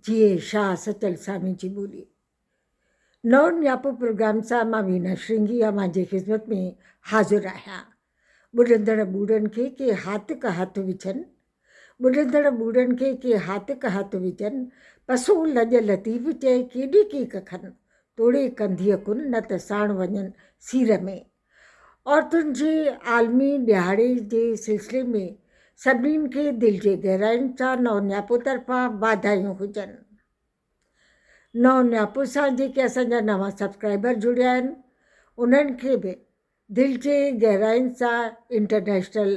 जीए शाह सचल स्वामी जी ॿोली। नओं न्यापो प्रोग्राम सां मां वीना श्रृंगी मुंहिंजी ख़िदमत में हाज़िर आहियां। ॿुॾंदड़ ॿूढ़नि खे के हाथ का हथ विझनि, ॿुॾंदड़ ॿूढ़नि खे के हाथ का हथ विझनि, पसो लॼ लतीफ़ चए केॾी की कखनि, तोड़े कंधीअ कुन न त साण वञनि सीर में। औरतुनि जे आलमी ॾिहाड़े जे सिलसिले में सभिनीनि खे दिलि जे गहराइनि सां नओं न्यापो तरफ़ां वाधायूं हुजनि। नओं न्यापो सां जेके असांजा नवां सब्सक्राइबर जुड़िया आहिनि उन्हनि खे बि दिलि जे गहराइनि सां इंटरनेशनल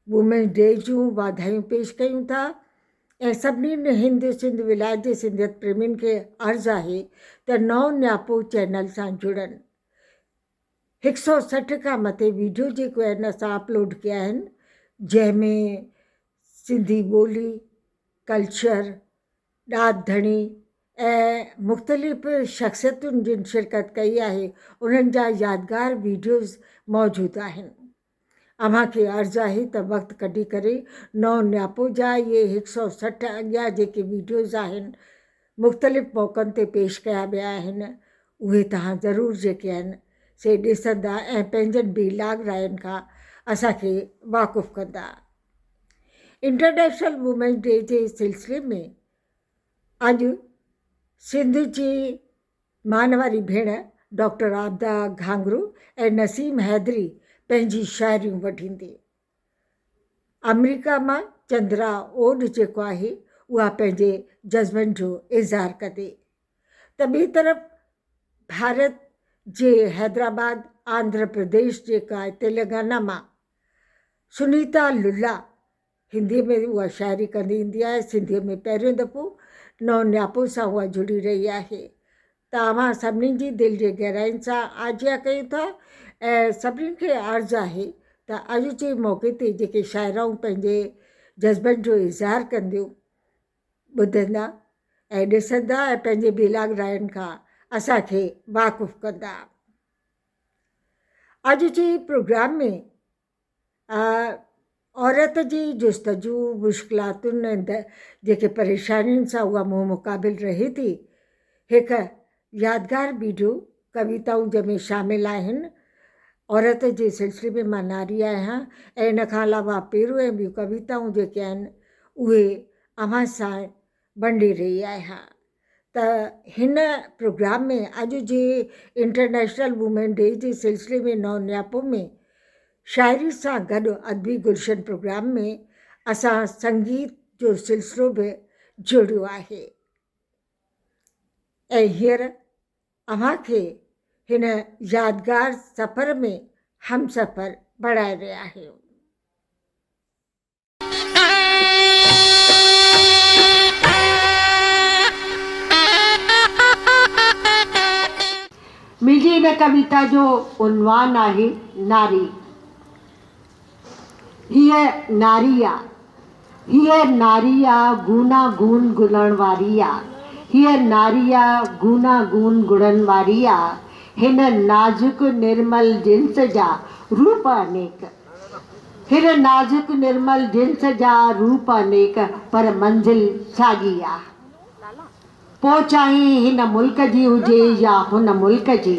वुमेन्स डे जूं वाधायूं पेश कयूं था ऐं सभिनीनि हिंद सिंध विलायत जे सिंधियत प्रेमियुनि खे अर्ज़ु आहे त नओं न्यापो चैनल सां जुड़नि। 160 खां मथे वीडियो जेके आहिनि असां अपलोड कया आहिनि, जंहिंमें सिंधी ॿोली, कल्चर, ॾाढ धणी ऐं मुख़्तलिफ़ शख़्सियतुनि जिन शिरकत कई आहे उन्हनि जा यादगार वीडियोज़ मौजूदु आहिनि। अव्हांखे अर्ज़ु आहे त वक़्तु कढी करे नओं न्यापो जा इहे 160 अॻियां जेके वीडियोज़ आहिनि मुख़्तलिफ़ मौक़नि ते पेश कया विया आहिनि, उहे तव्हां ज़रूरु जेके आहिनि से ॾिसंदा ऐं पंहिंजनि बेलाग रायनि खां असांखे वाक़ुफ़ु कंदा। इंटरनेशनल वुमेन्स डे जे सिलसिले में अॼु सिंध जी मान वारी भेण डॉक्टर आबदा घांगरू ऐं नसीम हैदरी पंहिंजी शाइरियूं वठींदी। अमेरिका मां चंद्रा ओड जेको आहे उहा पंहिंजे जज़्बनि जो इज़हार कंदे, त ॿी तरफ़ भारत जे हैदराबाद आंध्र प्रदेश जेका आहे तेलंगाना मां सुनीता लुला हिंदीअ में उहा शाइरी कंदी ईंदी आहे, सिंधीअ में पहिरियों दफ़ो नओं न्यापो सां उहा जुड़ी रही आहे। तव्हां सभिनी जी दिलि जे गहराइनि सां आजिया कयूं था ऐं सभिनीनि खे अर्ज़ु आहे त अॼु जे मौक़े ते जेके शाइराऊं पंहिंजे जज़्बनि जो इज़हार कंदियूं ॿुधंदा ऐं ॾिसंदा ऐं पंहिंजे बेलाग रायनि खां असांखे वाक़ुफ़ु कंदा। अॼु जे प्रोग्राम में औरत जी जुस्तजू मुश्किलातुनि ऐं जेके परेशानियुनि सां उहा मुंहुं मुक़ाबिल रहे थी, हिकु यादगार वीडियो कविताऊं जंहिंमें शामिल आहिनि। औरत जे सिलसिले में मां नारी आहियां ऐं इन खां अलावा पेरू ऐं ॿियूं कविताऊं जेके आहिनि उहे अव्हां सां वंडे रही आहियां। त हिन प्रोग्राम में अॼु जे इंटरनेशनल वुमेन डे जे सिलसिले में नओं न्यापो में शाइरी सां गॾु अदबी गुलशन प्रोग्राम में असां संगीत जो सिलसिलो बि जोड़ियो आहे ऐं हींअर अव्हांखे हिन यादगार सफ़र में हम सफ़र बढ़ाए रहिया आहियूं। मुंहिंजी हिन कविता जो उन्वान आहे नारी। हीअ नारी आहे, हीअ नारी आहे गूना गून गुलण वारी आहे, हीअ नारी आहे गूना गून गुणनि वारी आहे। हिन नाज़ुक निर्मल जिन्स जा रूप अनेक, हिन नाज़ुक निर्मल जिन्स जा रूप अनेक, पर मंज़िल साॻी आहे। पोइ चाहे हिन मुल्क जी हुजे या हुन मुल्क जी,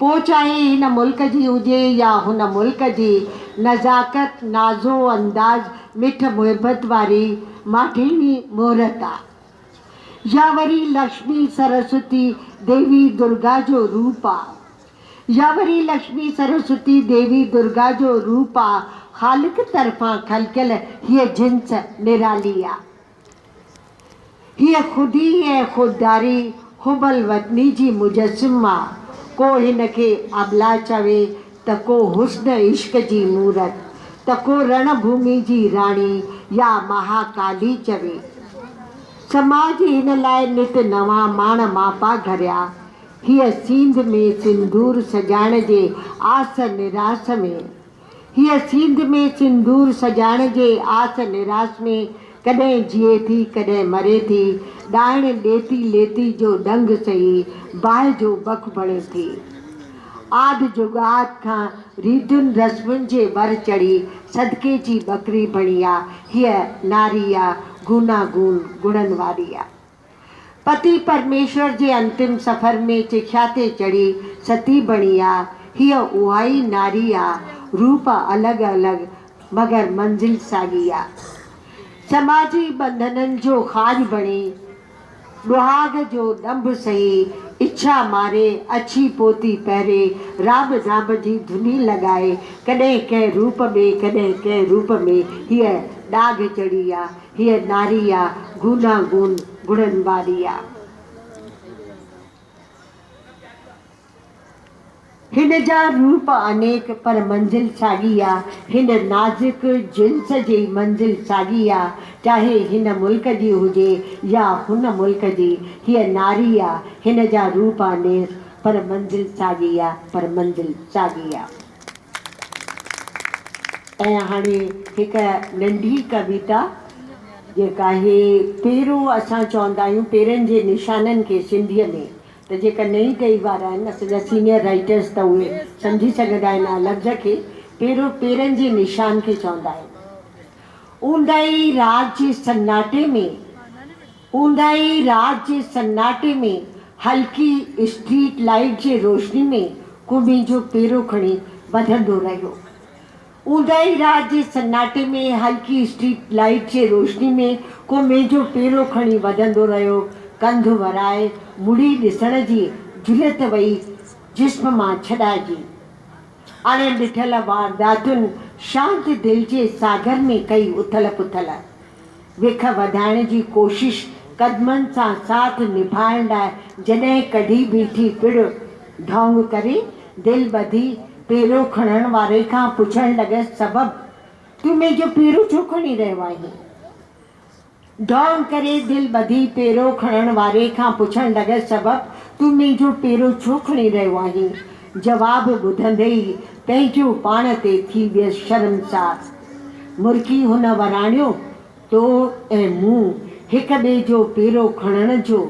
पोइ चाहे हिन मुल्क जी हुजे या हुन मुल्क जी, नज़ाकत नाज़ो अंदाज़ मिठ मुहिबत वारी माठीनी मोहरत आहे। या वरी लक्ष्मी सरस्वती देवी दुर्गा जो रूप आहे, या वरी लक्ष्मी सरस्वती देवी दुर्गा जो रूप आहे। ख़ालिक तरफ़ां खलकियल हीअ जिन्स निराली आहे। हीअ ख़ुदी ऐं ख़ुददारी हुबल वतनी जी मुजस्सिम आहे। को हिन खे अबला चवे त को हुस्न इश्क जी मूरत, त को रणभूमि जी राणी या महाकाली चवे। समाज हिन लाइ नित नवां माण मापा घरिया। हीअ सींध में सिंदूर सजाइण जे आस निरास में, हीअ सींध में सिंदूर सजाइण जे आस निरास में, कॾहिं जिए थी कॾहिं मरे थी, ॾाइण ॾेती लेती जो डंग सही, बाहि जो बख बणे थी। आद जुगात खां रीतियुनि रस्मुनि जे वर चढ़ी सदके जी बकरी बणी आहे। हीअ नारी आहे गूना गून गुणनि वारी आहे। पति परमेश्वर जे अंतिम सफ़र में चिख्या ते चढ़ी सती बणी आहे। हीअ उहा ई नारी आहे, रूप अलॻि अलॻि मगर मंज़िल साॻी आहे। समाजी बंधननि जो खाज बणी ॾुहाग जो ॾंभ सही, इच्छा मारे अछी पोती पहिरे, राब धाम जी धुनी लॻाए, कॾहिं कंहिं रूप में कॾहिं कंहिं रूप में हीअ दाग़ चढ़ी आहे। हीअ नारी आहे, गूना गून गुणनि वारी आहे। हिन जा रूप अनेक पर मंज़िल साॻी आहे। हिन नाज़ुक जिन्स जी मंज़िल साॻी आहे, चाहे हिन मुल्क जी हुजे या हुन मुल्क जी। हीअ नारी आहे, हिन जा रूप अनेक पर मंज़िल साॻी आहे, पर मंज़िल साॻी आहे। ऐं हाणे हिकु नंढी कविता जेका आहे, पहिरों असां चवंदा आहियूं पेरनि जे निशाननि खे सिंधीअ में, त जेका नई टही वारा आहिनि असांजा सीनियर राइटर्स त उहे सम्झी सघंदा आहिनि लफ़्ज़ खे। पहिरों पेरनि जे निशान खे चवंदा आहिनि। ऊंदाई रात जे सन्नाटे में, ऊंदाई रात जे सन्नाटे में, हल्की स्ट्रीट लाइट जे रोशनी में को मुंहिंजो पेरो खणी वधंदो रहियो। ऊंदाई रात जे सन्नाटे में, हल्की स्ट्रीट लाइट जे रोशनी में को मुंहिंजो पेरो खणी वधंदो रहियो। कंध वराए मुड़ी ॾिसण जी जुरत वई जिस्म मां छॾाइजी। अणे ॾिठल वारदातुनि शांत दिलि जे सागर में कई उथल पुथल। विख वधाइण जी कोशिश कदमनि सां साथ निभाइण लाइ जॾहिं कढी बीठी पिड़ ढोंग करे, दिलि ॿधी पेरो खणण वारे खां पुछण लॻसि सबबु, तूं मुंहिंजो पेरो छो खणी रहियो आहीं? ढोंग करे दिलि ॿधी पेरो खणण वारे खां पुछण लॻसि सबबु, तूं मुंहिंजो पेरो छो खणी रहियो आहीं? जवाबु ॿुधंदे ई पंहिंजो पाण ते थी वियसि शर्मसार। मुर्की हुन वराणियो, तो ऐं मूं हिक ॿिए जो पेरो खणण जो,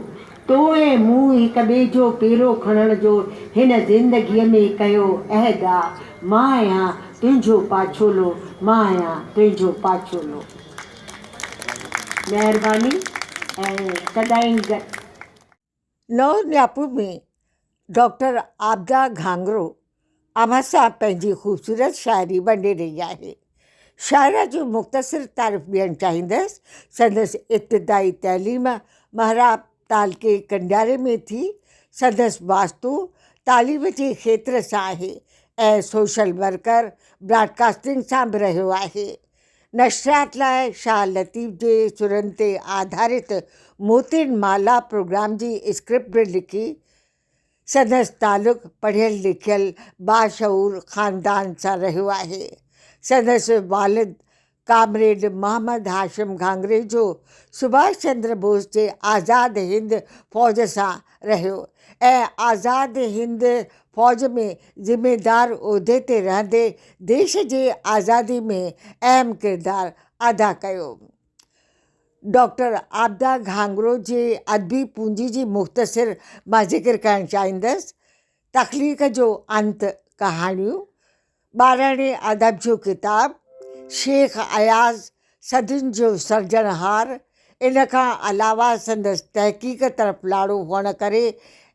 तो ऐं मूं हिक ॿिए जो पेरो खणण जो हिन ज़िंदगीअ में कयो अहद आहे। मां आहियां तुंहिंजो पाछोलो, मां आहियां तुंहिंजो पाछोलो। महिरबानी ऐं सदाईं। नौ न्यापू में डॉक्टर आबदा घांगरो अव्हां सां पंहिंजी ख़ूबसूरत शाइरी वंडे रही आहे। शाइरा जो मुख़्तसिर तारीफ़ ॾियणु चाहींदसि। संदसि इब्तिदाई तइलीम महराब तालके कंडियारे में थी, संदसि वास्तु तालीम जे खेत्र सां आहे ऐं सोशल वर्कर ब्रॉडकास्टिंग सां बि रहियो आहे। नशरियात लाइ शाह लतीफ़ जे सुरनि ते आधारित मोतिन माला प्रोग्राम जी स्क्रिप्ट बि लिखी। संदसि तालुक़ु पढ़ियल लिखियल बाशऊर ख़ानदान सां रहियो आहे। संदसि वालिद कामरेड मोहम्मद हाशिम घांगरे जो सुभाष चंद्र बोस जे आज़ाद हिंद फ़ौज सां रहियो ऐं आज़ाद हिंद फ़ौज में ज़िम्मेदार उहिदे ते रहंदे देश जे आज़ादी में अहम किरदारु अदा कयो। डॉक्टर आबदा घांगरो जे अदबी पूंजी जी मुख़्तसिर मां ज़िक्र करणु चाहींदसि। तख़लीक़ जो अंत कहाणियूं, ॿारणे अदब जो किताब, शेख अयाज़ सदियुनि जो सर्जनहार। इन खां अलावा संदसि तहक़ीक़ तरफ़ लाड़ो हुअण करे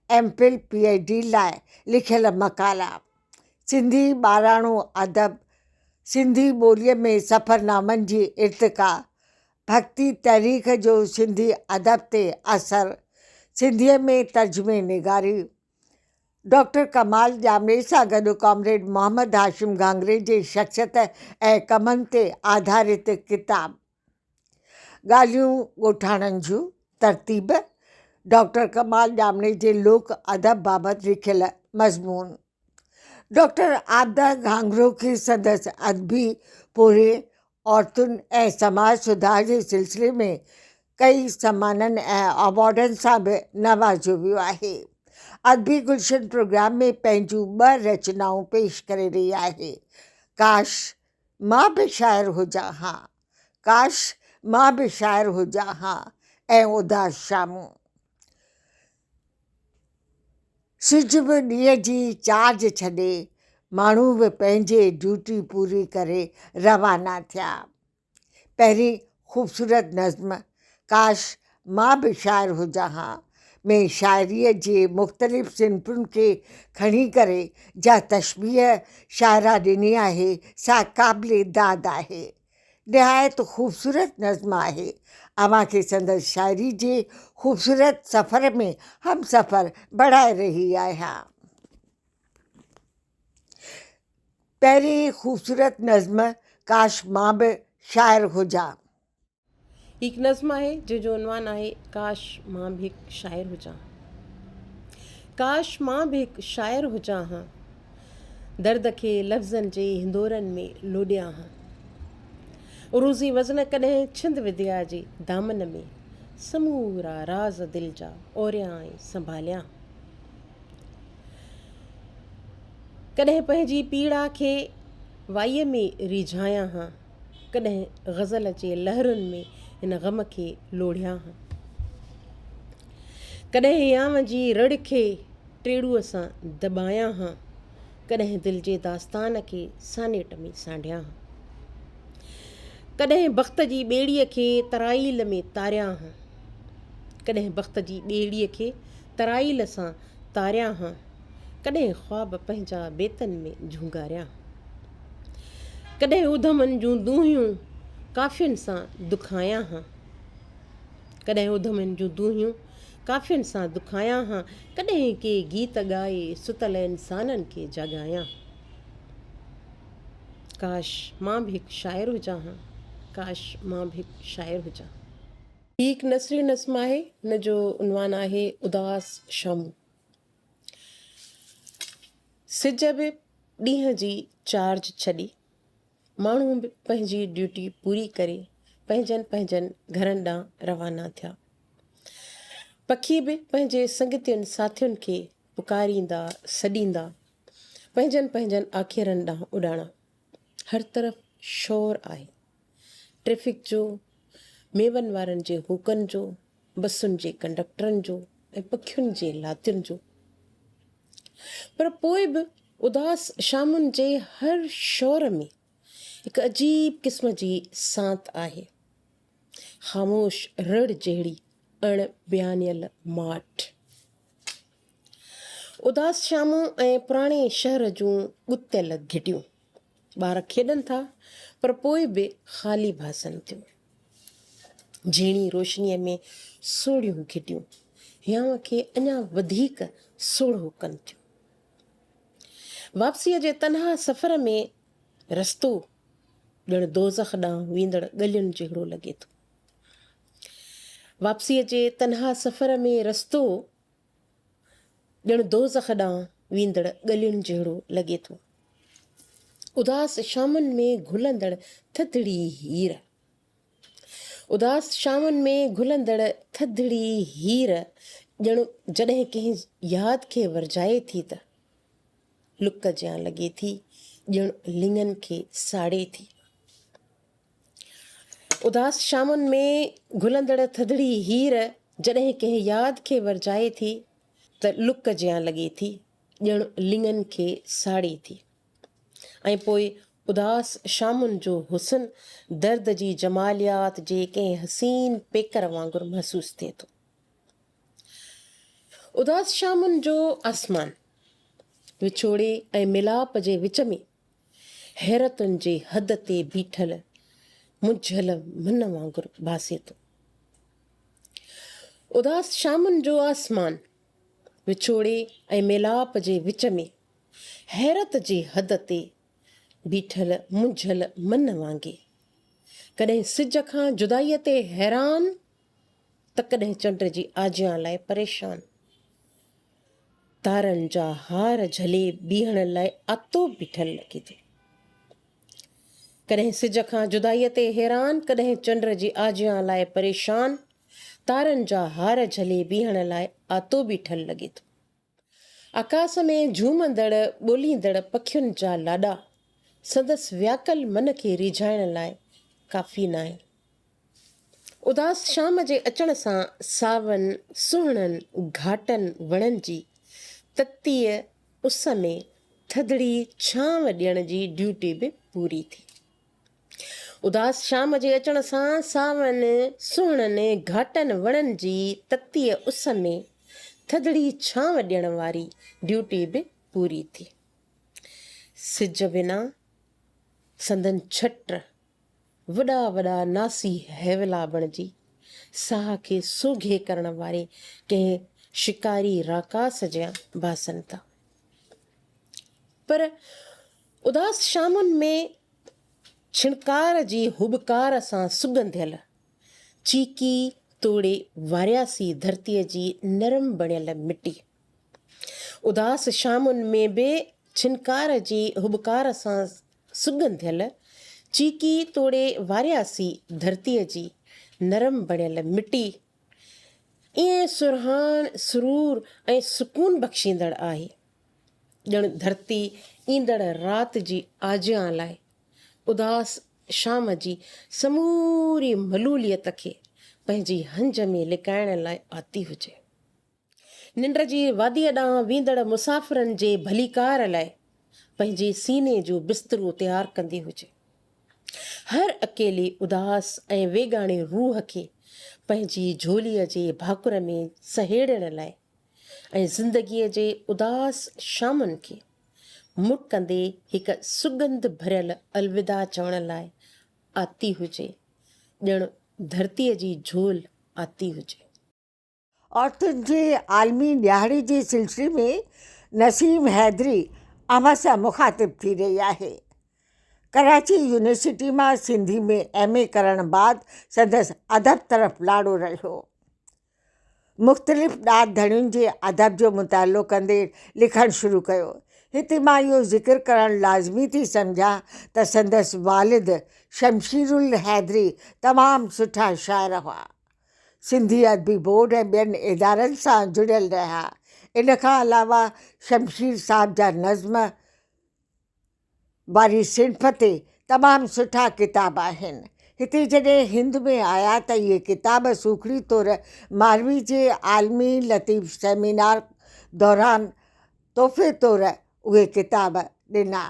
MPhil PhD लाइ लिखियल मक़ाला, सिंधी ॿाराणो अदब, सिंधी ॿोलीअ में सफ़रनामनि जी इर्तिक़ा, भक्ति तहरीक जो सिंधी अदब ते असरु, सिंधीअ में तर्जुमे निगारी। डॉक्टर कमाल ॼामरे सां गॾु कॉमरेड मोहम्मद हाशिम घांगरे जे शख़्सियत ऐं कमनि ते आधारित किताब, ॻाल्हियूं ॻोठाणनि जूं तरतीब, डॉक्टर कमाल ॼामरे जे लोक अदब बाबति लिखियल मज़मून। डॉक्टर आबदा घांगरो खे संदसि अदबी पोरे औरतुनि ऐं समाज सुधार जे सिलसिले में कई सम्माननि ऐं अवॉर्डनि सां बि नवाज़ियो वियो आहे। अदबी गुलशन प्रोग्राम में पंहिंजूं 2 रचनाऊं पेश करे रही आहे, काश मां बि शाइर हुजां हा, काश मां बि शाइर हुजां हा ऐं उदास शामूं। सिज बि ॾींहं जी चार्ज छॾे, माण्हू बि पंहिंजे ड्यूटी पूरी करे रवाना थिया। पहिरीं ख़ूबसूरत नज़्म, काश मां बि शाइर हुजां हा, में शाइरीअ जे मुख़्तलिफ़ सिन्फ़ुनि खे खणी करे जा तशबीह शाइरा ॾिनी आहे सा क़ाबिल दाद आहे। निहायत ख़ूबसूरत नज़्म आहे। अव्हांखे संदसि शाइरी जे ख़ूबसूरत सफ़र में हम सफ़र बढ़ाए रही आहियां। पहिरीं ख़ूबसूरत नज़्म काश मां बि शाइर हुजां। हिकु नज़्म आहे जंहिंजो उनवान आहे काश मां बि हिकु शाइर हुजां। काश मां बि हिकु शाइर हुजां हा, दर्द खे लफ़्ज़नि जे हिंदोरनि में लोॾियां हा। उरूज़ी वज़न कॾहिं छिंद विद्या जे दामन में समूरा राज़ दिलि जा ओरियां ऐं संभालियां। कॾहिं पंहिंजी पीड़ा खे वाईअ में रिझायां हा, कॾहिं ग़ज़ल जे लहरुनि में हिन ग़म खे लोढ़ियां हा। कॾहिं याम जी रड़ खे टेड़ूअ सां दॿायां हा, कॾहिं दिलि जे दास्तान खे सानेट में सांढियां हा। कॾहिं बख़्त जी ॿेड़ीअ खे तराईल में तारियां हा, कॾहिं बख़्त जी ॿेड़ीअ खे तराईल सां तारियां हा, कॾहिं ख़्वाब पंहिंजा बेतनि में झूंगारियां। कॾहिं उधमनि जूं दूहियूं काफ़ियुनि सां दुखायां हा, कॾहिं उधमनि जूं दूहियूं काफ़ियुनि सां दुखायां हा, कॾहिं के गीत ॻाए सुतल इंसाननि खे जॻायां। काश मां बि हिकु शाइर हुजां हा, काश मां बि हिकु शाइर हुजां। हिकु नसरी नज़्म आहे, हुनजो उनवान आहे उदास शामूं। सिज बि ॾींहं जी चार्ज छॾी, माण्हू बि पंहिंजी ड्यूटी पूरी करे पंहिंजनि पंहिंजनि घरनि ॾांहुं रवाना थिया। पखी बि पंहिंजे संगतियुनि साथियुनि खे पुकारींदा सॾींदा पंहिंजनि पंहिंजनि आखेरनि ॾांहुं उॾाणा। हर तरफ़ शोर आहे, ट्रैफ़िक जो, मेवनि वारनि जे हुकनि जो, बसुनि जे कंडक्टरनि जो ऐं पखियुनि जे लातियुनि जो। पर पोइ बि उदास शामुनि जे हर शोर में हिकु अजीब क़िस्म जी सांत आहे, ख़ामोश रड़ जहिड़ी अण बयानियल माठ। उदास शामूं ऐं पुराणे शहर जूं ॻुतियल घिटियूं, ॿार खेॾनि था पर पोइ बि ख़ाली भासनि थियूं। झीणी रोशनीअ में सोढ़ियूं घिटियूं हियांव खे अञा वधीक सोढ़ो कनि थियूं। वापसीअ जे तन्हा सफ़र में रस्तो ॼण दोज़ख ॾांहुं वेंदड़ गलियुनि जहिड़ो लॻे थो। वापसीअ जे तन्हा सफ़र में रस्तो ॼण दोज़ख ॾांहुं वेंदड़ गलियुनि जहिड़ो लॻे थो। उदास शामुनि में घुलंदड़ थधिड़ी हीर, उदास शामुनि में घुलंदड़ थधिड़ी हीर ॼण जॾहिं कंहिं यादि खे वरजाए थी त लुक जियां लॻे थी, ॼण लिङनि खे साड़े थी। उदास शामुनि में घुलंदड़ थधिड़ी हीर जॾहिं कंहिं यादि खे वरजाए थी त लुक जियां लॻे थी, ॼण लिङनि खे साड़े थी। ऐं पोइ उदास शामुनि जो हुस्न दर्द जी जमालियात जे कंहिं हसीन पेकर वांगुरु महसूस थिए थो। उदास शामुनि जो आसमान विछोड़े ऐं मिलाप जे विच में हैरतुनि जे हद ते बीठल मुझल मन वांगुरु भासे थो। उदास शामुनि जो आसमान विछोड़े ऐं मिलाप जे विच में हैरत जे हद ते बीठल मुझल मन वांगे, कॾहिं सिज खां जुदाईअ ते हैरान त कॾहिं चंड जी आजियां लाइ परेशान। तारनि जा हार झले बीहण लाइ आतो बीठल लॻे थो। कॾहिं सिज खां जुदाईअ ते हैरान, कॾहिं चंड जी आजियां लाइ परेशान, तारनि जा हार झले बीहण लाइ आतो बीठल लॻे थो। आकाश में झूमंदड़ ॿोलींदड़ पखियुनि जा लाॾा संदसि व्याकल मन खे रिझाइण लाइ काफ़ी न आहे। उदास शाम जे अचण सां सावनि सुहिणनि घाटनि वणनि जी ततीअ उस में थधिड़ी छांव ॾियण जी ड्यूटी बि पूरी थी। उदास शाम जे अचण सां सावनि सुहिणनि घाटनि वणनि जी ततीअ उस में थदड़ी छांव ॾियण वारी ड्यूटी बि पूरी थी। सिज बिना संदन छट वॾा वॾा नासी हैवला बणिजी साह खे सोघे करण वारे कंहिं शिकारी राकास जा बासन था। पर उदास शामुनि में छिणकार जी हुबकार सां सुगंधियल चीकी तोड़े वारियासी धरतीअ जी नरम बणियल मिटी। उदास शामुनि में बि छिनकार जी हुबकार सां सुगंधियल चीकी तोड़े वारियासी धरतीअ जी नरम बणियल मिटी ईअं सुरहान सुरूर ऐं सुकून बख़्शींदड़ आहे। ॼण धरती ईंदड़ राति जी आजियां लाइ उदास शाम जी समूरी मलूलियत खे पंहिंजी हंज में लिकाइण लाइ आती हुजे। निंड जी वादीअ ॾांहुं वेंदड़ मुसाफ़िरनि जे भलीकार लाइ पंहिंजे सीने जो बिस्तरो तयारु कंदी हुजे। हर अकेले उदास ऐं वेगाणे रूह खे पंहिंजी झोलीअ जे भाकुर में सहेड़ण लाइ ऐं ज़िंदगीअ जे उदास शामुनि खे मुट कंदे हिकु सुगंध भरियल अलविदा चवण लाइ आती हुजे। ॼण धरतीअ जी झोल आती हुजे। औरतुनि जे आलमी ॾियारे जे सिलसिले में नसीम हैदरी अव्हां सां मुखातिब थी रही आहे। कराची यूनिवर्सिटी मां सिंधी में MA करण बाद संदसि अदब तरफ़ लाड़ो रहियो। मुख़्तलिफ़ ॾात धड़ियुनि जे अदब जो मुतालो कंदे लिखणु शुरू कयो। हिते मां इहो ज़िक्र करणु लाज़मी थी सम्झां त संदसि वालिद शमशीरुल हैदरी तमामु सुठा शाइर हुआ। सिंधी अदबी बोर्ड ऐं ॿियनि इदारनि सां जुड़ियल रहिया। इन खां अलावा शमशीर साहिब जा नज़्म वारी सिंफ़ ते तमामु सुठा किताब आहिनि। हिते जॾहिं हिंद में आया त इहे किताब सूखड़ी तौरु मालवी जे आलमी लतीफ़ सेमिनार दौरान तोहफ़े तौरु उहे किताब ॾिना।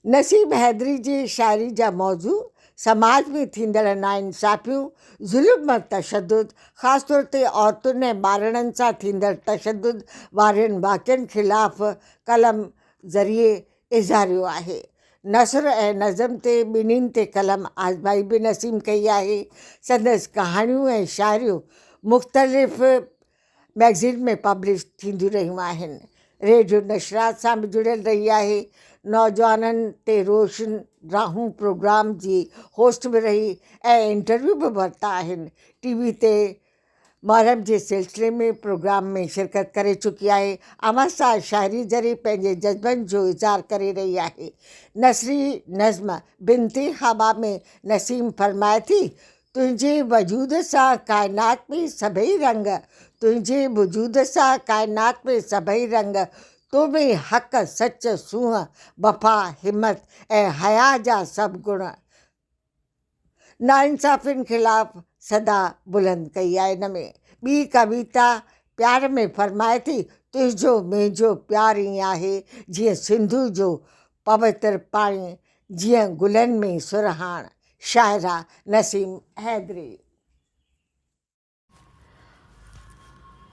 नसीम हैदरी जी शाइरी जा मौज़ू समाज में थींदड़ नाइंसाफ़ियूं, ज़ुल्म और तशद्दुद, ख़ासि तौर ते औरतुनि ऐं ॿारड़नि सां थींदड़ तशद्दुद वारनि वाक़िअनि ख़िलाफ़ कलम ज़रिए इज़हारियो आहे। नसर ऐं नज़म ते ॿिन्हिनि ते कलम आज़माई बि नसीम कई आहे। संदसि कहाणियूं ऐं शाइरियूं मुख़्तलिफ़ मैगज़ीन में पब्लिश थींदियूं रहियूं आहिनि। रेडियो नशरात सां बि जुड़ियल रही आहे। नौजवाननि ते रोशन राहूं प्रोग्राम जी होस्ट बि रही ऐं इंटरव्यू बि वरिता आहिनि। TV ते मुहर्रम जे सिलसिले में प्रोग्राम में शिरकत करे चुकी आहे। अव्हां सां शाइरी ज़रिए पंहिंजे जज़्बनि जो इज़हार करे रही आहे। नसरी नज़्म बिनते हवा में नसीम फरमाए थी, तुंहिंजे वजूद सां काइनात में सभई रंग, तुंहिंजे वजूद सां काइनात में सभई रंग, तो में हक़ सच सूंहं वफ़ा हिम्मत ऐं हया जा सभु गुण। नाइंसाफ़ियुनि ख़िलाफ़ सदा बुलंद कई आहे। इन में ॿी कविता प्यार में फरमाए थी, तुंहिंजो मुंहिंजो प्यार ई आहे जीअं सिंधु जो पवित्र पाणी, जीअं गुलनि में सुरहाण। शाइरा नसीम हैदरी।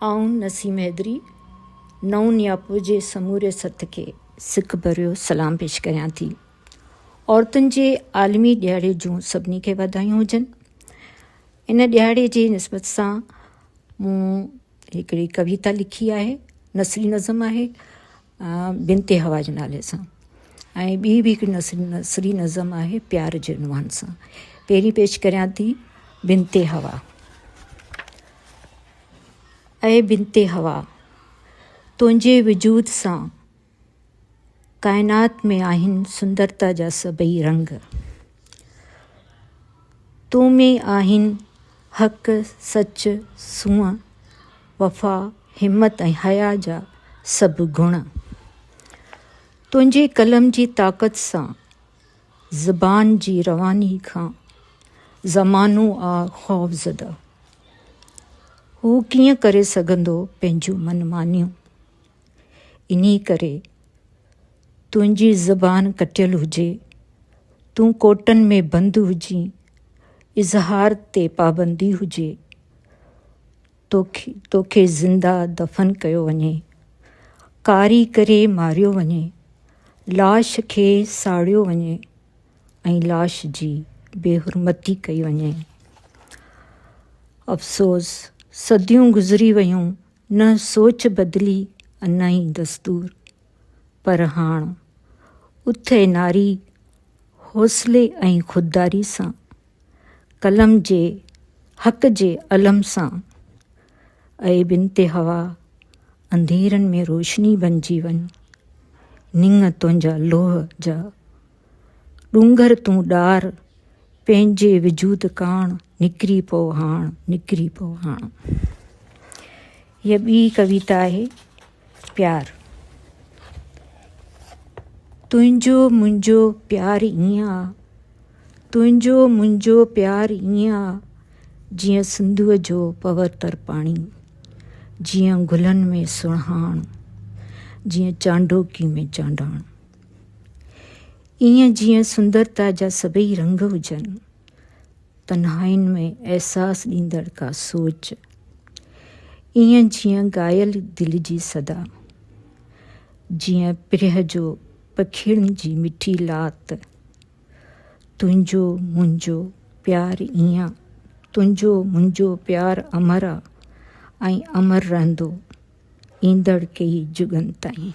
आऊं नसीम हैदरी नओं नियापो जे समूरे सथ खे सिक भरियो सलाम पेश करियां थी। औरतुनि जे आलमी ॾियारे जूं सभिनी खे वाधायूं हुजनि। इन ॾियारे जी निस्बत सां मूं हिकिड़ी कविता लिखी आहे, नसरी नज़म आहे बिनते हवा जे नाले सां, ऐं ॿी बि हिकिड़ी नसरी नज़म आहे प्यार जे उनवान सां। पहिरीं पेश करियां थी बिनते हवा। ऐं बिनते हवा, तुंहिंजे वजूद सां काइनात में आहिनि सुंदरता जा सभई रंग, तो में आहिनि हक़ सच सूंहं वफ़ा हिम्मत ऐं हया जा सभु गुण। तुंहिंजे कलम जी ताक़त सां ज़बान जी रवानी खां ज़मानो आ ख़ौफ़ज़दा, हू कीअं करे सघंदो पंहिंजूं मनमानियूं। इन्ही करे तुंहिंजी ज़बान कटियल हुजे, तूं कोटनि में बंदि हुजी, इज़हार ते पाबंदी हुजे, तोखे ज़िंदा दफ़न कयो वञे, कारी करे मारियो वञे, लाश खे साड़ियो वञे ऐं लाश जी बेहुरमती कई वञे। अफ़सोस सदियूं गुज़री वियूं, न सोच बदिली न ई दस्तूर, पर हाण उथे नारी हौसले ऐं ख़ुददारी सां, कलम जे हक़ जे अलम सां, ऐं बिनते हवा अंधेरनि में रोशनी बणिजी वञ, निंग तुंहिंजा लोह जा डूंगर तूं ॾार, पंहिंजे वजूद काण निकिरी पओ हाण, निकिरी पओ हाण। हीअ ॿी कविता आहे प्यार। तुंहिंजो मुंहिंजो प्यार ईअं आ, तुंहिंजो मुंहिंजो प्यार ईअं आ, जीअं सिंधुअ जो पवित्र पाणी, जीअं गुलनि में सुहाण, जीअं चांडोकी में चांडाण, ईअं जीअं सुंदरता जा सभई रंग हुजनि, तन्हाइनि में अहसास ॾींदड़ का सोच, ईअं जीअं गायल दिलि जी सदा, जीअं प्रिय जो पखिड़ियुनि जी मिठी लात। तुंहिंजो मुंहिंजो प्यार ईअं, तुंहिंजो मुंहिंजो प्यार अमर आ ऐं अमर रहंदो ईंदड़ कई जुगनि ताईं।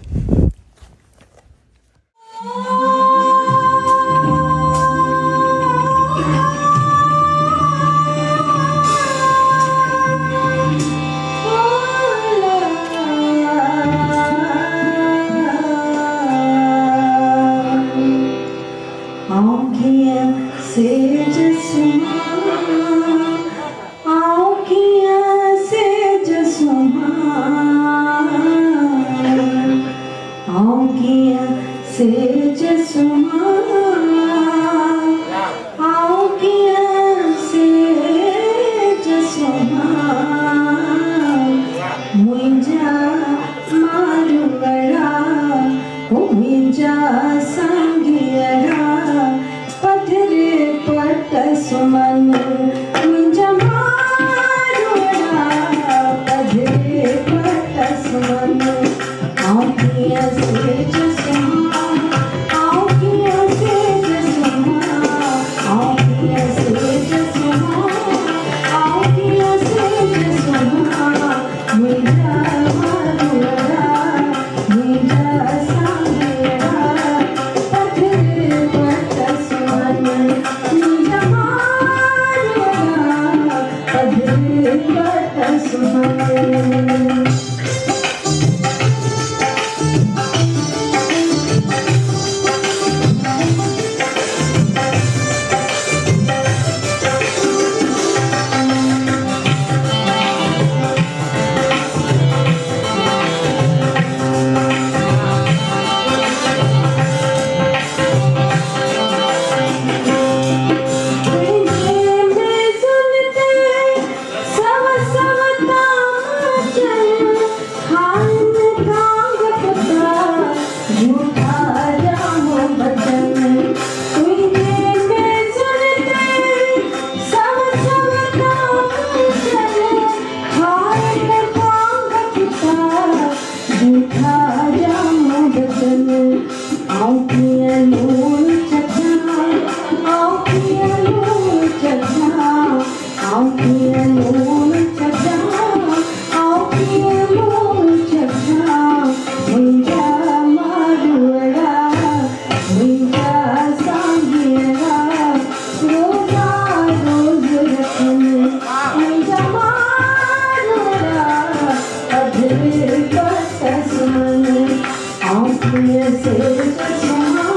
Yes,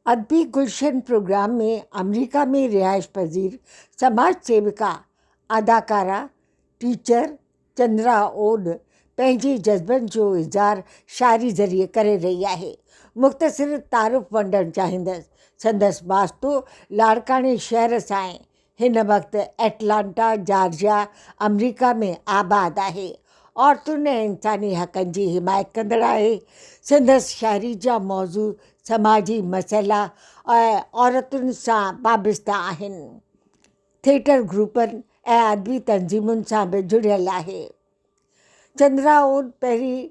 अदबी गुलशन प्रोग्राम में अमेरिका में रिहाइश पजीर समाज सेविका अदाकारा टीचर चंद्रा ओड पंहिंजे जज़्बनि जो इज़हार शाइरी ज़रिए करे रही आहे। मुख़्तसिर तारुफ़ वंडणु चाहींदसि संदसि वास्तो लाड़काणे शहर सां आहे। हिन वक़्तु एटलांटा जॉर्जिया अमेरिका में आबाद आहे। औरतुनि ऐं इंसानी हक़नि जी हिमायत कंदड़ आहे। संदसि शाइरी जा मौज़ू समाजी मसइला ऐं औरतुनि सां वाबस्ता आहिनि। थिएटर ग्रुपनि ऐं अदबी तंज़ीमुनि सां बि जुड़ियल आहे। चंद्रा ओड पहिरीं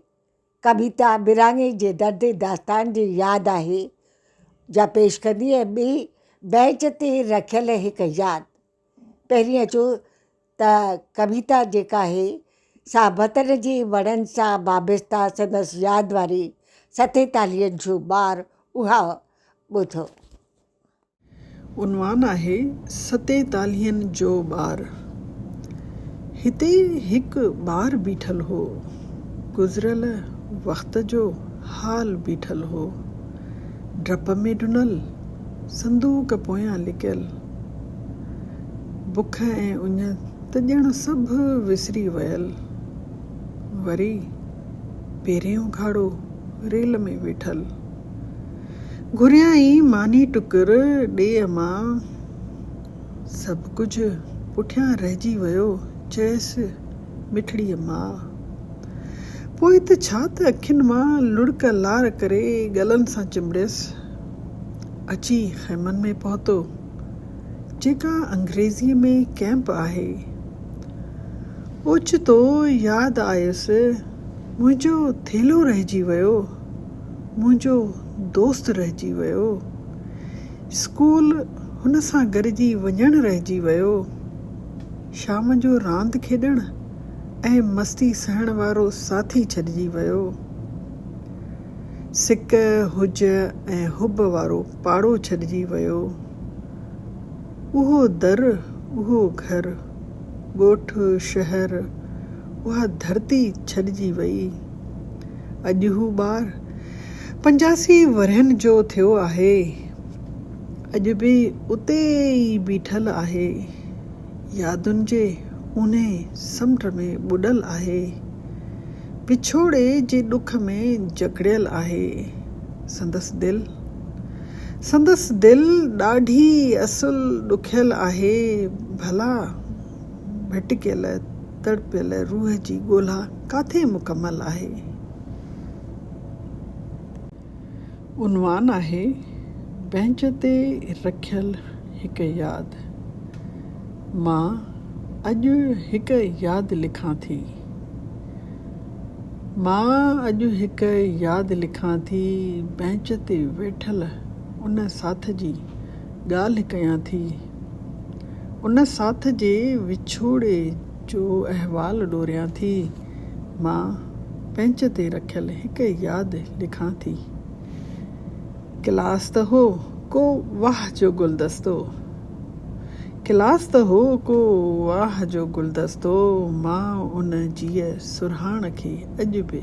कविता बिरांगे जे दर्द दास्तान जी यादि आहे जा पेश कंदी ऐं ॿी बेंच ते रखियल हिकु यादि। पहिरीं अचो त कविता जेका आहे सा वतन जे वणनि सां वाबस्ता संदसि यादि वारी 47 जो ॿारु उहा ॿुधो। उनवान आहे 47 जो ॿारु। हिते हिकु ॿारु बीठल हो, गुज़िरियल वक़्त जो हाल बीठल हो। डप में ढुनल संदूक पोयां लिकियल, बुख ऐं उञ त ॼण सभु विसरी वियल। वरी पहिरियों घाड़ो रेल में वेठल, घुरियाई मानी टुकर ॾेअ मां, सभु कुझु पुठियां रहिजी वियो चयसि मिठड़ीअ मां। पोइ त छा त अखियुनि मां लुड़क लार करे गलनि सां चिंबड़ियसि। अची ख़ैमनि में पहुतो जेका अंग्रेज़ीअ में कैंप आहे। ओचितो यादि आयुसि मुंहिंजो थेलो रहिजी वियो, मुंहिंजो दोस्त रहिजी वियो, स्कूल हुन सां गॾिजी वञणु रहिजी वियो, शाम जो रांदि खेॾणु ऐं मस्ती सहण वारो साथी छॾिजी वियो, सिक हुज ऐं हुब वारो पाड़ो छॾिजी वियो। उहो दर, उहो घर, ॻोठ शहर, उहा धरती छॾिजी वई। अॼु हू ॿारु 85 वरहनि जो थियो आहे। अॼु बि उते ई बीठल आहे, यादुनि जे उन समुंड में ॿुॾल आहे, पिछोड़े जे ॾुख में जकड़ियल आहे। संदसि दिलि ॾाढी असुलु ॾुखियल आहे। भला भटकियल तड़पियल रूह जी ॻोल्हा काथे मुकमल आहे। उनवान आहे बेंच ते रखियल हिकु यादि। मां अॼु हिकु यादि लिखां थी। मां अॼु हिकु यादि लिखां थी, बेंच ते वेठल उन साथ जी ॻाल्हि कयां थी। उन साथ जे विछोड़े जो अहवाल ॾोरियां थी। मां बेंच ते रखियल हिकु यादि लिखां थी। क्लास त हो को वाह जो गुलदस्तो, क्लास त हो को वाह जो गुलदस्तो। मां उन जीअ सुरहाण खे अॼु बि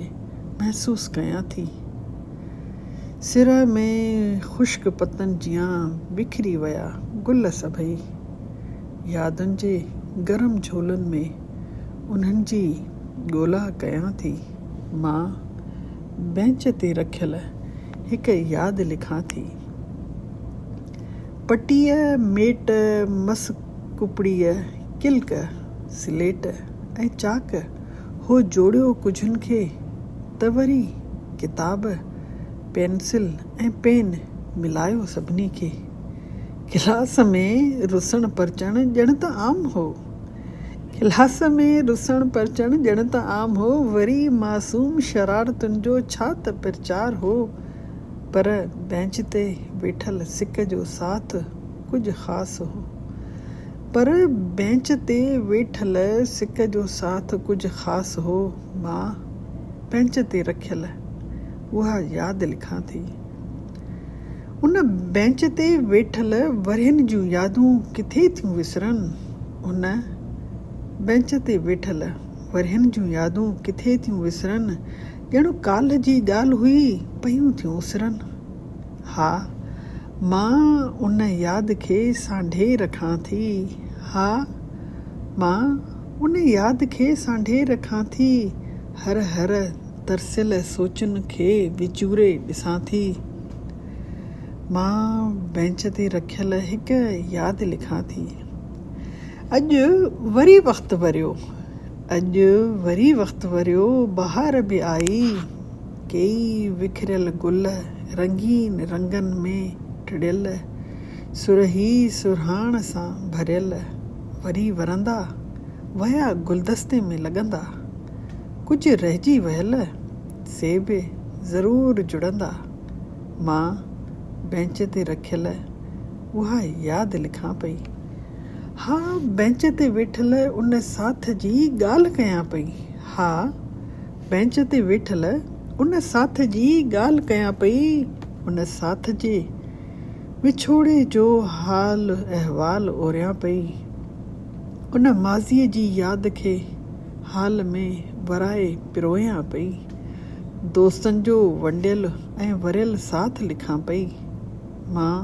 महसूसु कयां थी। सिर में ख़ुश्क पतनि जियां बिखरी विया गुल सभई। यादुनि जे गरम झोलनि में उन्हनि जी ॻोल्हा कयां थी। मां बेंच ते रखियल हिकु यादि लिखां थी। पटीअ मेट मस कुपड़ीअ किल्क स्लेट ऐं चाक हो जोड़ियो कुझुनि खे त वरी किताब पेंसिल ऐं पेन मिलायो सभिनी खे। क्लास में रुसण परचण ॼण त आम हो, क्लास में रुसण परचण ॼण त आम हो। वरी मासूम शरारतुनि जो छा त प्रचार हो। पर बेंच ते वेठल सिक जो साथ कुझु ख़ासि हो। पर बेंच ते वेठल सिक जो साथ कुझु ख़ासि हो। मां बेंच ते रखियल उहा यादि लिखां थी। उन बेंच ते वेठल वरियनि जूं यादूं किथे थियूं विसरनि। उन बेंच ते वेठल वरियनि जूं यादूं किथे थियूं विसरनि। ॼण काल्ह जी ॻाल्हि हुई पयूं थियूं उसरनि। हा, मां उन यादि खे सांढे रखां थी। हा, मां उन यादि खे सांढे रखां थी। हर हर तरसियल सोचुनि खे विचूरे ॾिसां थी। मां बेंच ते रखियल हिकु यादि लिखां थी। अॼु वरी वक़्तु वरियो, अॼु वरी वक़्तु वरियो। बहार बि आई, कई विखरियल गुल रंगीन रंगनि में टिड़ियल, सुरही सुरहाण सां भरियल। वरी वरंदा वया गुलदस्ते में लॻंदा, कुझु रहिजी वियल से बि ज़रूरु जुड़ंदा। मां बेंच ते रखियल उहा यादि लिखां पई। हा, बेंच ते वेठल उन साथ जी ॻाल्हि कयां पई। हा, बेंच ते वेठल उन साथ जी ॻाल्हि कयां पई। उन साथ जे विछोड़े जो हाल अहवाल ओरियां पई। उन माज़ीअ जी यादि खे हाल में वराए पिरोयां पई। दोस्तनि जो वंडियल ऐं वरियल साथ लिखां पई। मां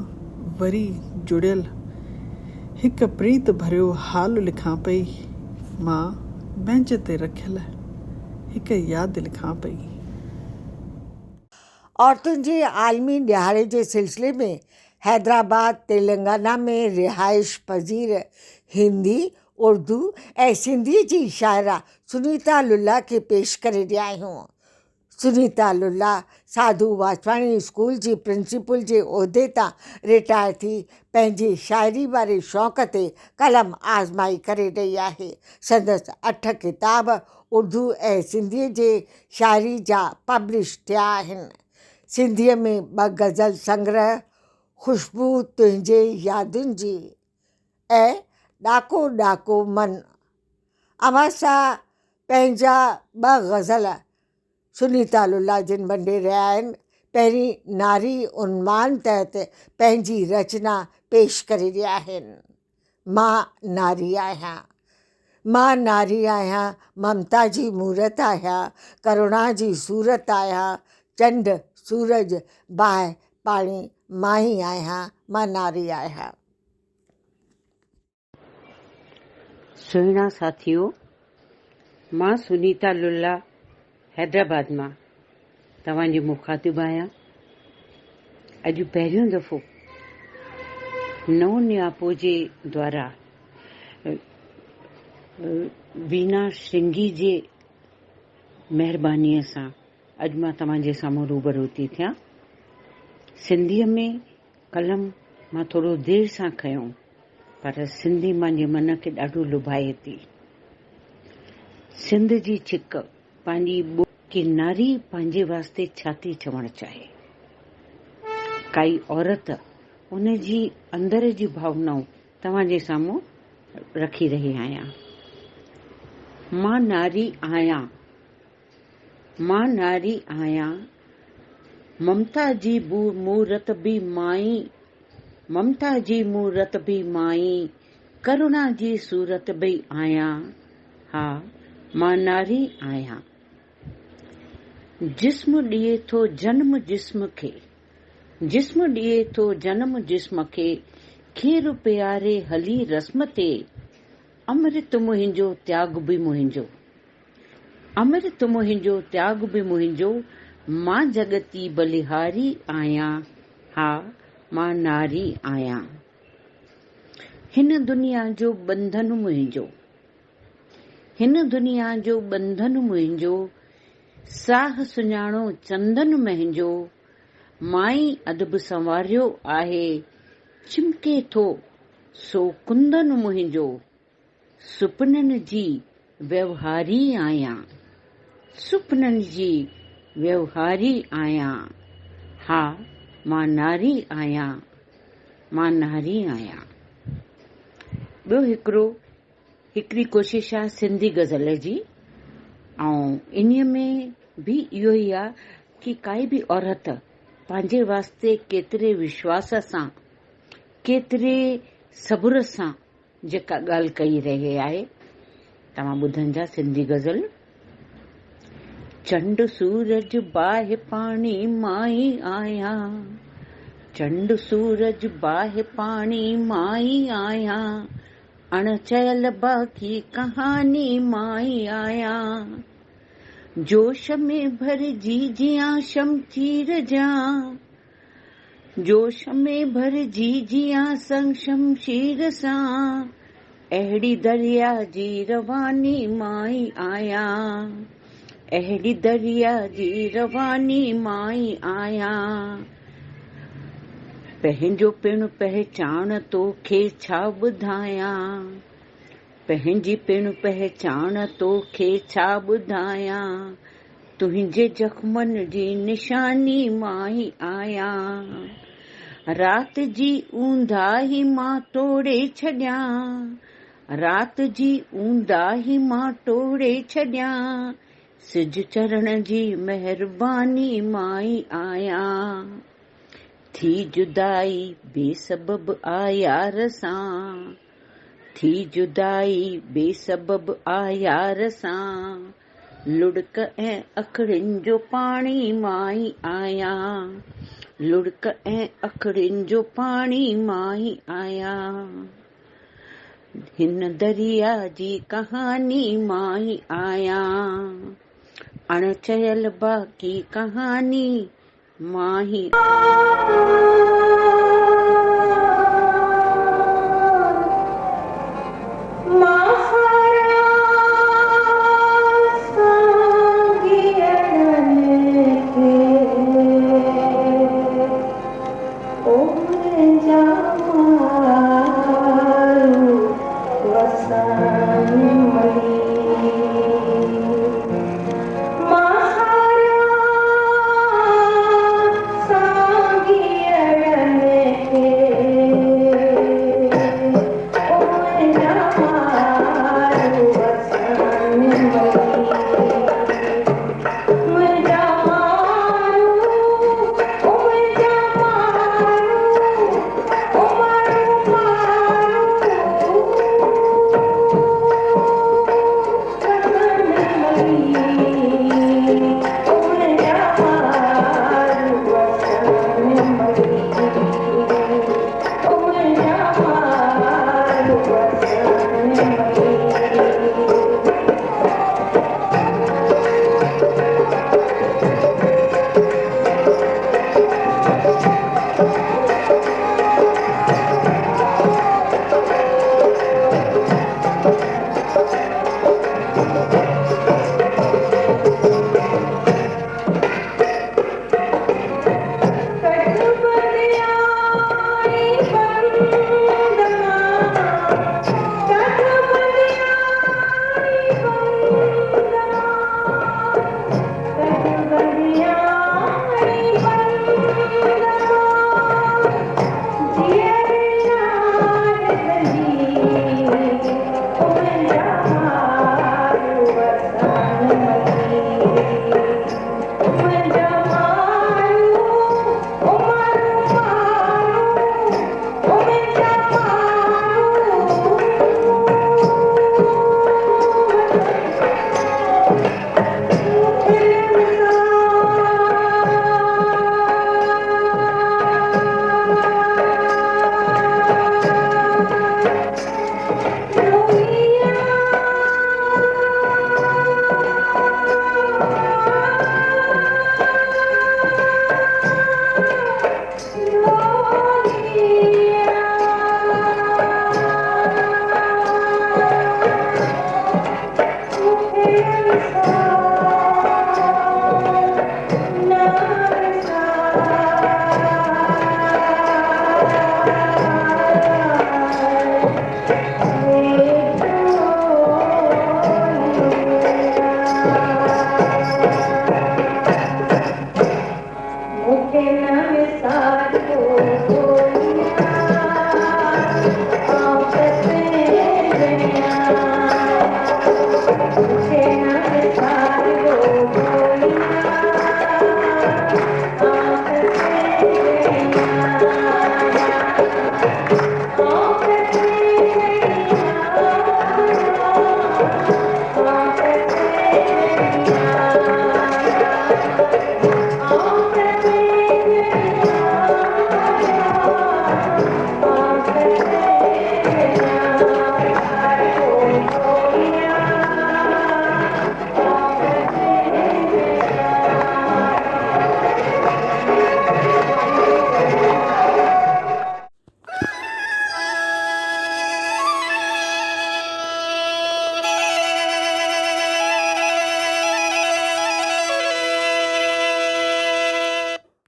वरी जुड़ियल हिकु प्रीत भरियो हाल लिखां पई। मां बेंच ते रखियल हिकु यादि लिखां पई। औरतुनि जे आलमी ॾिहाड़े जे सिलसिले में हैदराबाद तेलंगाना में रिहाइश पज़ीर हिंदी, उर्दू ऐं सिंधी जी शाइरा सुनीता लुल्ला खे पेश करे रहिया आहियूं। सुनीता लुल्ला साधू वासवाणी स्कूल जी प्रिंसिपल जे उहिदे तां रिटायर थी पंहिंजे शाइरी वारे शौक़ ते कलम आज़माई करे रही आहे। संदसि 8 किताब उर्दू ऐं सिंधीअ जे शाइरी जा पब्लिश थिया आहिनि। सिंधीअ में 2 गज़ल संग्रह, ख़ुशबू तुंहिंजे यादुनि जी ऐं ॾाको ॾाको मन। अमासा पंहिंजा 2 गज़ल सुनीता लुल्ला जिन वंडे रहिया आहिनि। पहिरीं नारी उन्मान तहत पंहिंजी रचना पेश करे रहिया आहिनि। मां नारी आहियां, मां नारी आहियां, ममता जी मूरत आहियां, करुणा जी सूरत आहियां, चंड सूरज बाहि पाणी मां ई आहियां, मां नारी आहियां। सुहिणा साथियो, मां सुनीता लुल्ला हैदराबाद मां तव्हांजी मुखातिब आहियां। अॼु पहिरियों दफ़ो नओं नियापो जे द्वारा वीना श्रृंगी जे महिरबानीअ सां अॼु मां तव्हांजे साम्हूं रूबरू थी थियां। सिंधीअ में कलम मां थोरो देरि सां खयों, पर सिंधी मुंहिंजे मन खे ॾाढो लुभाए थी। सिंध जी छिक पंहिंजी कि नारी पंहिंजे वास्ते छा थी चवणु चाहे। काई औरत उन जी अंदर जी भावनाऊं तव्हांजे साम्हूं रखी रही आहियां। मां नारी आहियां, मां नारी आहियां, ममता जी मूरत बि माई, ममता जी मूरत बि माई, करुणा जी सूरत बि आहियां। हा, मां नारी आहियां। जिस्म ॾिए थो जन्म जिस्म खे, जिस्म ॾिए थो जन्म जिस्म खे, खीर प्यारे हली रस्म ते, अमृत मुंहिंजो त्याग बि मुंहिंजो, अमृत मुंहिंजो त्याग बि मुंहिंजो, मां जगती बलिहारी आहियां। हा, मां नारी आहियां। हिन दुनिया जो बंधन मुंहिंजो, हिन दुनिया जो बंधन मुंहिंजो, साह सुञाणो चंदन मुंहिंजो, माई अदब संवारियो आहे, चिमके थो सो कुंदन मुंहिंजो, सुपननि जी व्यवहारी आहियां, सुपननि जी व्यवहारी आहियां। हा, मां नारी आहियां, मां नारी आहियां। ॿियो हिकिड़ी कोशिश आहे सिंधी गज़ल जी, ऐं इन्हीअ में भी इहो ई आहे कि काई बि औरत पंहिंजे वास्ते केतिरे विश्वास सां, केतिरे सब्र सां जेका ॻाल्हि कई रही आहे। तव्हां ॿुधंदा सिंधी गज़ल। चंड सूरज बाहि पाणी माई आहियां, चंड सूरज बाहि पाणी माई आहियां, अणचयल बाकी कहानी माई आहियां, जोश में भरजी जियां शमशीर जा, जोश में भरजी जियां संग शमशीर सां, अहिड़ी दरिया जी रवानी माई आहियां, अहिड़ी दरिया जी रवानी माई आहियां, पंहिंजो पिणु पहचान तोखे छा ॿुधायां, पंहिंजी पिणु पहचान तोखे छा ॿुधायां, तुंहिंजे जख्मनि जी निशानी माई आहियां, रात जी ऊंदाही मां तोड़े छॾियां, रात जी ऊंदाही मां तोड़े छॾियां, सिज चरण जी महिरबानी माई आहियां, थी जुदाई बेसबब आयार सां, थी जुदाई बेसबब आयार सां, लुड़क ऐं अखड़ियुनि जो पाणी माई आहियां, लुड़क ऐं अखड़ियुनि जो पाणी माई आहियां, हिन दरिया जी कहानी माई आहियां, अणचयल बाकी कहानी माही।